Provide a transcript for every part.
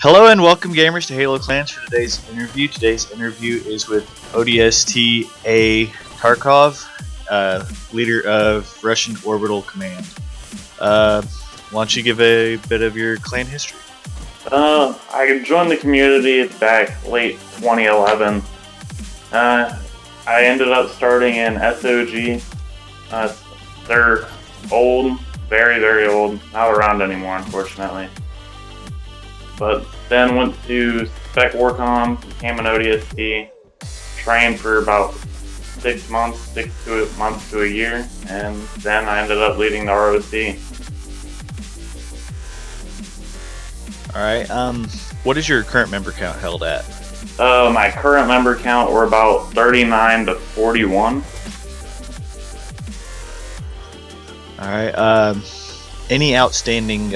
Hello and welcome, gamers, to Halo Clans for today's interview. Today's interview is with ODST A. Tarkov, leader of Russian Orbital Command. Why don't you give a bit of your clan history? I joined the community back late 2011. I ended up starting in SOG. They're old, very, very old, not around anymore, unfortunately. But then went to Spec Warcom, became an ODST, trained for about 6 months to a year, and then I ended up leading the ROC. Alright, what is your current member count held at? My current member count, we're about 39 to 41. Alright, any outstanding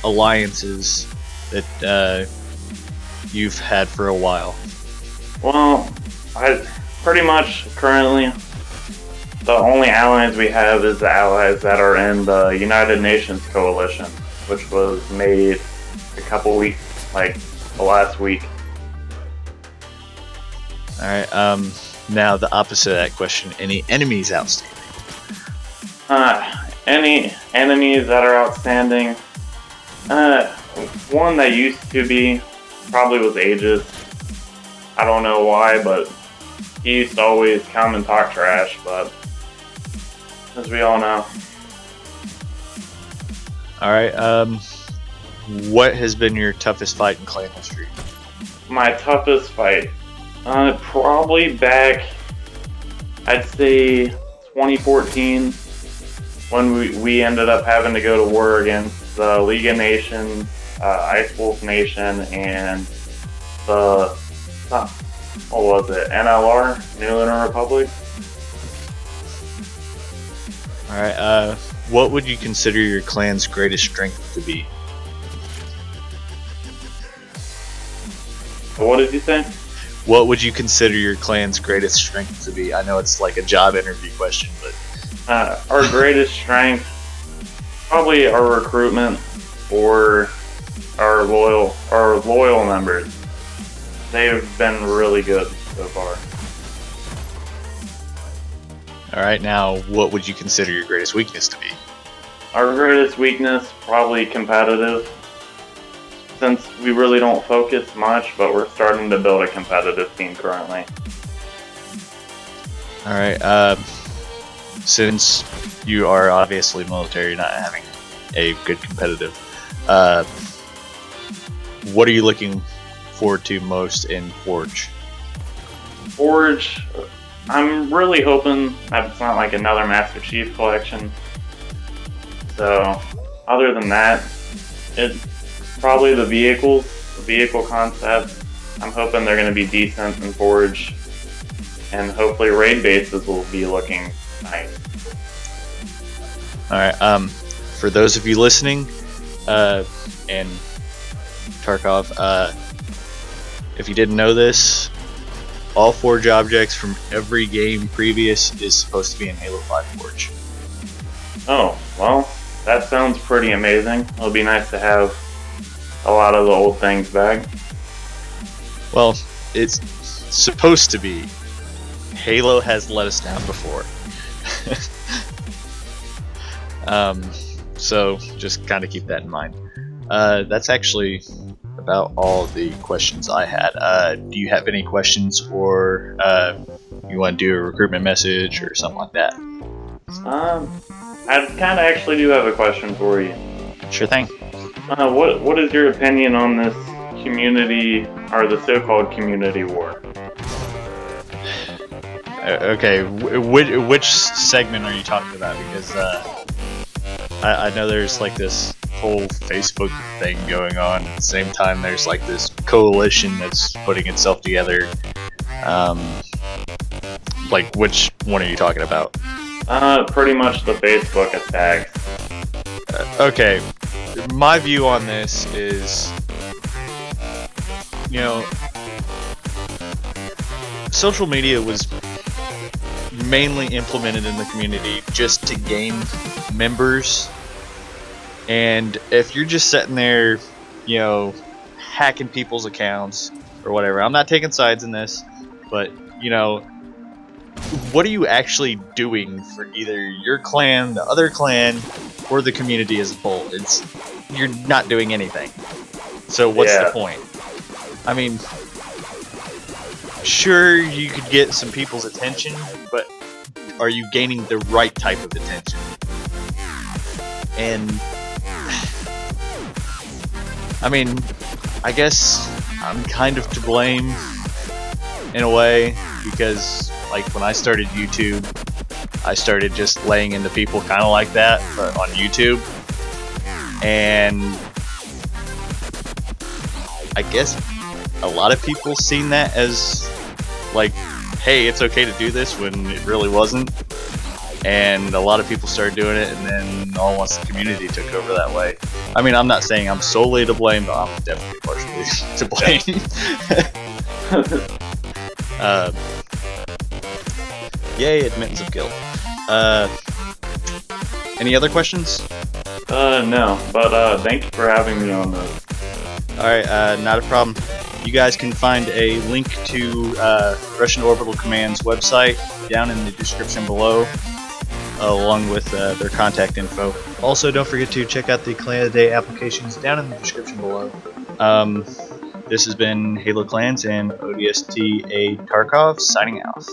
alliances that you've had for a while? Well, I pretty much currently the only allies we have is the allies that are in the United Nations Coalition, which was made a couple weeks, like the last week. Alright, now the opposite of that question, any enemies outstanding? Any enemies that are outstanding? One that used to be probably was Aegis. I don't know why, but he used to always come and talk trash, but as we all know. Alright, what has been your toughest fight in clan history? My toughest fight? Probably back, I'd say 2014, when we ended up having to go to war against the League of Nations, Ice Wolf Nation, and the, what was it, NLR, New Lunar Republic. Alright, what would you consider your clan's greatest strength to be? What did you say? What would you consider your clan's greatest strength to be? I know it's like a job interview question, but... our greatest strength, probably our recruitment or our loyal members. They've been really good so far. Alright, now what would you consider your greatest weakness to be? Our greatest weakness, probably competitive. Since we really don't focus much, but we're starting to build a competitive team currently. Alright, since you are obviously military, not having a good competitive, what are you looking forward to most in Forge? Forge, I'm really hoping that it's not like another Master Chief collection. So, other than that, it's probably the vehicle concept. I'm hoping they're going to be decent in Forge, and hopefully raid bases will be looking nice. Alright, for those of you listening, and Tarkov, if you didn't know this, all Forge objects from every game previous is supposed to be in Halo 5 Forge. Oh, well, that sounds pretty amazing. It'll be nice to have a lot of the old things back. Well, it's supposed to be. Halo has let us down before. So just kind of keep that in mind. That's actually about all the questions I had. Do you have any questions, or you want to do a recruitment message or something like that? I kind of actually do have a question for you. Sure thing. What is your opinion on this community, or the so-called community war? Okay, which segment are you talking about? Because I know there's like this whole Facebook thing going on. At the same time, there's like this coalition that's putting itself together. Like, which one are you talking about? Pretty much the Facebook attacks. Okay, my view on this is, you know, social media was mainly implemented in the community just to gain members, and if you're just sitting there, you know, hacking people's accounts or whatever. I'm not taking sides in this, but you know, what are you actually doing for either your clan, the other clan, or the community as a whole? You're not doing anything. So what's the point? I mean, sure, you could get some people's attention, but are you gaining the right type of attention? And I mean, I guess I'm kind of to blame in a way, because like when I started YouTube, I started just laying into people kind of like that, but on YouTube. And I guess a lot of people seen that as like, hey, it's okay to do this, when it really wasn't. And a lot of people started doing it, and then all at once the community took over that way. I mean, I'm not saying I'm solely to blame, but I'm definitely partially to blame. Yay, admittance of guilt. Any other questions? No, but thank you for having me on this. Alright, not a problem. You guys can find a link to Russian Orbital Command's website down in the description below, along with their contact info. Also, don't forget to check out the Clan of the Day applications down in the description below. This has been Halo Clans and ODST A Tarkov signing out.